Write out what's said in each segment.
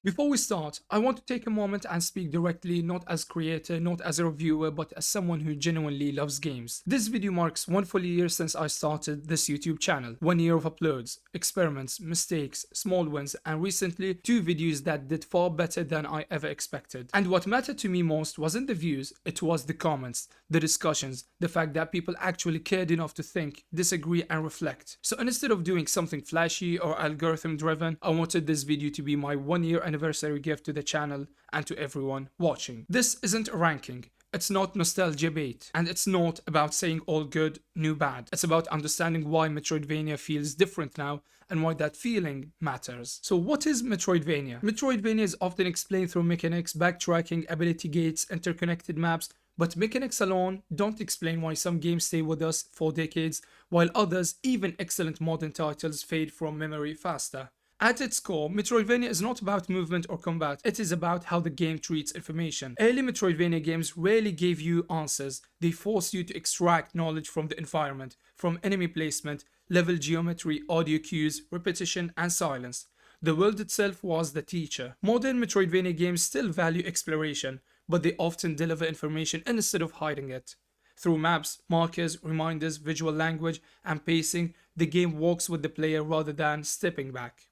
Before we start, I want to take a moment and speak directly, not as creator, not as a reviewer, but as someone who genuinely loves games. This video marks one full year since I started this YouTube channel. 1 year of uploads, experiments, mistakes, small wins, and recently 2 videos that did far better than I ever expected. And what mattered to me most wasn't the views, it was the comments, the discussions, the fact that people actually cared enough to think, disagree, and reflect. So instead of doing something flashy or algorithm driven, I wanted this video to be my 1 year anniversary gift to the channel and to everyone watching. This isn't a ranking. It's not nostalgia bait, and it's not about saying all good, new bad. It's about understanding why Metroidvania feels different now and why that feeling matters. So what is Metroidvania? Metroidvania is often explained through mechanics, backtracking, ability gates, interconnected maps, but mechanics alone don't explain why some games stay with us for decades, while others, even excellent modern titles, fade from memory faster. At its core, Metroidvania is not about movement or combat, it is about how the game treats information. Early Metroidvania games rarely gave you answers, they forced you to extract knowledge from the environment, from enemy placement, level geometry, audio cues, repetition, and silence. The world itself was the teacher. Modern Metroidvania games still value exploration, but they often deliver information instead of hiding it. Through maps, markers, reminders, visual language, and pacing, the game walks with the player rather than stepping back.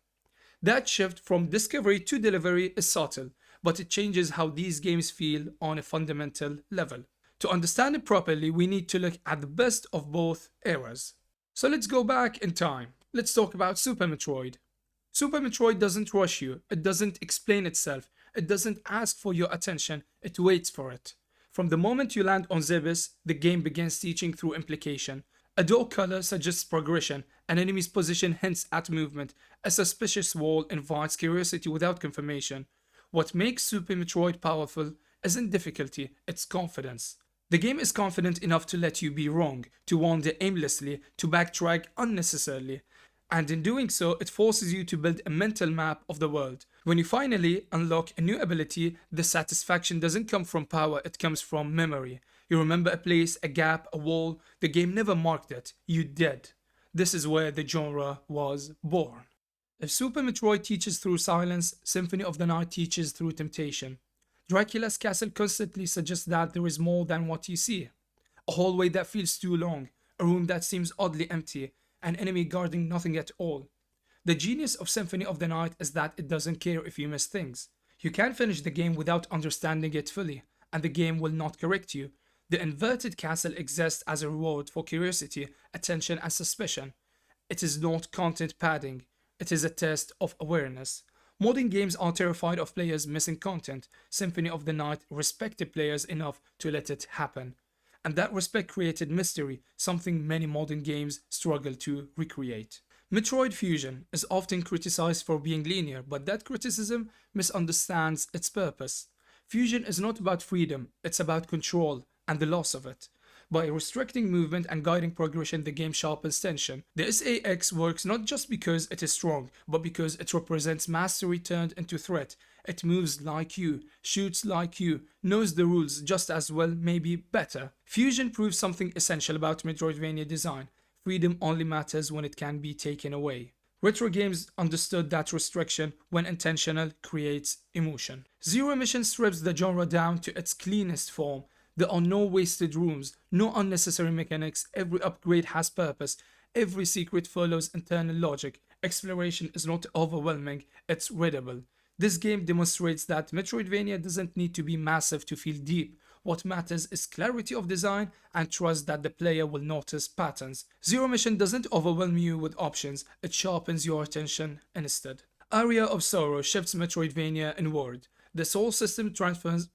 That shift from discovery to delivery is subtle, but it changes how these games feel on a fundamental level. To understand it properly, we need to look at the best of both eras. So let's go back in time. Let's talk about Super Metroid. Super Metroid doesn't rush you, it doesn't explain itself, it doesn't ask for your attention, it waits for it. From the moment you land on Zebes, the game begins teaching through implication. A door color suggests progression, an enemy's position hints at movement, a suspicious wall invites curiosity without confirmation. What makes Super Metroid powerful isn't difficulty, it's confidence. The game is confident enough to let you be wrong, to wander aimlessly, to backtrack unnecessarily. And in doing so, it forces you to build a mental map of the world. When you finally unlock a new ability, the satisfaction doesn't come from power, it comes from memory. You remember a place, a gap, a wall. The game never marked it, you did. This is where the genre was born. If Super Metroid teaches through silence, Symphony of the Night teaches through temptation. Dracula's castle constantly suggests that there is more than what you see. A hallway that feels too long, a room that seems oddly empty, an enemy guarding nothing at all. The genius of Symphony of the Night is that it doesn't care if you miss things. You can finish the game without understanding it fully, and the game will not correct you. The inverted castle exists as a reward for curiosity, attention, and suspicion. It is not content padding, it is a test of awareness. Modern games are terrified of players missing content. Symphony of the Night respected players enough to let it happen. And that respect created mystery, something many modern games struggle to recreate. Metroid Fusion is often criticized for being linear, but that criticism misunderstands its purpose. Fusion is not about freedom, it's about control and the loss of it. By restricting movement and guiding progression, the game sharpens tension. The SAX works not just because it is strong, but because it represents mastery turned into threat. It moves like you, shoots like you, knows the rules just as well, maybe better. Fusion proves something essential about Metroidvania design. Freedom only matters when it can be taken away. Retro games understood that restriction, when intentional, creates emotion. Zero Mission strips the genre down to its cleanest form. There are no wasted rooms, no unnecessary mechanics, every upgrade has purpose, every secret follows internal logic. Exploration is not overwhelming, it's readable. This game demonstrates that Metroidvania doesn't need to be massive to feel deep. What matters is clarity of design and trust that the player will notice patterns. Zero Mission doesn't overwhelm you with options, it sharpens your attention instead. Aria of Sorrow shifts Metroidvania inward. The soul system transforms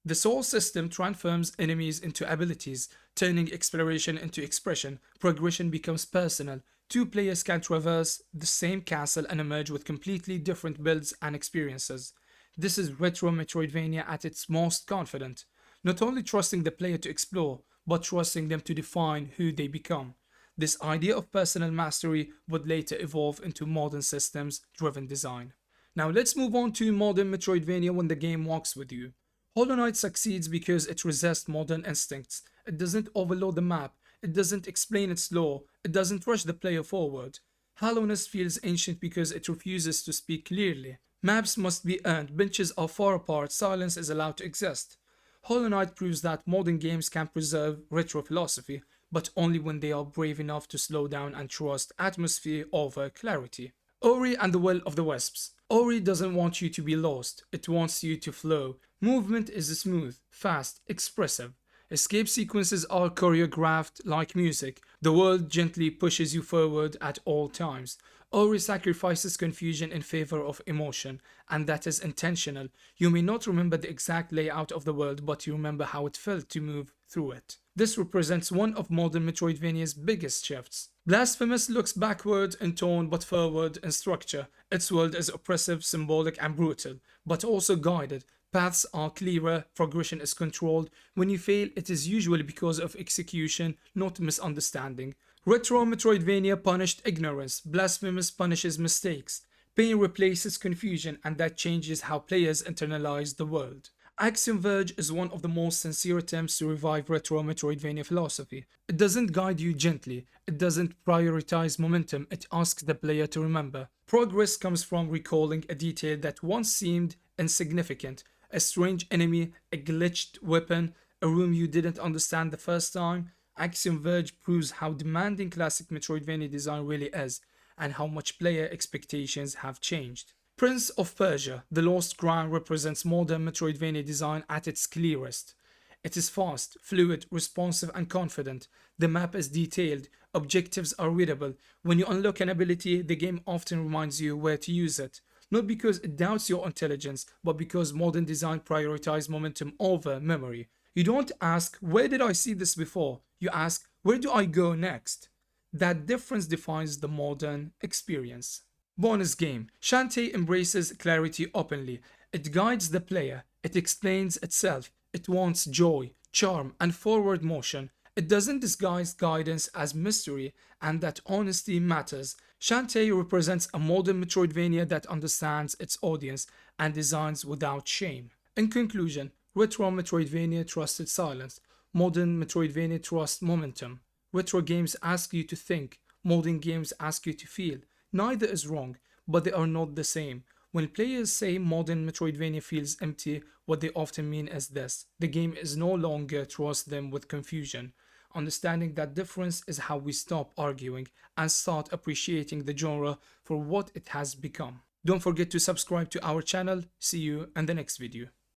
enemies into abilities, turning exploration into expression. Progression becomes personal. Two players can traverse the same castle and emerge with completely different builds and experiences. This is retro Metroidvania at its most confident. Not only trusting the player to explore, but trusting them to define who they become. This idea of personal mastery would later evolve into modern systems-driven design. Now let's move on to modern Metroidvania when the game walks with you. Hollow Knight succeeds because it resists modern instincts. It doesn't overload the map, it doesn't explain its lore, it doesn't rush the player forward. Hollowness feels ancient because it refuses to speak clearly. Maps must be earned, benches are far apart, silence is allowed to exist. Hollow Knight proves that modern games can preserve retro philosophy, but only when they are brave enough to slow down and trust atmosphere over clarity. Ori and the Will of the Wisps. Ori doesn't want you to be lost, it wants you to flow. Movement is smooth, fast, expressive. Escape sequences are choreographed like music. The world gently pushes you forward at all times. Ori sacrifices confusion in favor of emotion, and that is intentional. You may not remember the exact layout of the world, but you remember how it felt to move through it. This represents one of modern Metroidvania's biggest shifts. Blasphemous looks backward in tone but forward in structure. Its world is oppressive, symbolic, and brutal, but also guided. Paths are clearer, progression is controlled. When you fail, it is usually because of execution, not misunderstanding. Retro Metroidvania punished ignorance. Blasphemous punishes mistakes. Pain replaces confusion, and that changes how players internalize the world. Axiom Verge is one of the most sincere attempts to revive retro Metroidvania philosophy. It doesn't guide you gently, it doesn't prioritize momentum, it asks the player to remember. Progress comes from recalling a detail that once seemed insignificant. A strange enemy, a glitched weapon, a room you didn't understand the first time. Axiom Verge proves how demanding classic Metroidvania design really is, and how much player expectations have changed. Prince of Persia, The Lost Crown represents modern Metroidvania design at its clearest. It is fast, fluid, responsive, and confident. The map is detailed, objectives are readable. When you unlock an ability, the game often reminds you where to use it. Not because it doubts your intelligence, but because modern design prioritizes momentum over memory. You don't ask, where did I see this before? You ask, where do I go next? That difference defines the modern experience. Bonus game. Shantae embraces clarity openly. It guides the player. It explains itself. It wants joy, charm, and forward motion. It doesn't disguise guidance as mystery, and that honesty matters. Shantae represents a modern Metroidvania that understands its audience and designs without shame. In conclusion, retro Metroidvania trusted silence. Modern Metroidvania trusts momentum. Retro games ask you to think. Modern games ask you to feel. Neither is wrong, but they are not the same. When players say modern Metroidvania feels empty, what they often mean is this: the game is no longer trust them with confusion. Understanding that difference is how we stop arguing and start appreciating the genre for what it has become. Don't forget to subscribe to our channel. See you in the next video.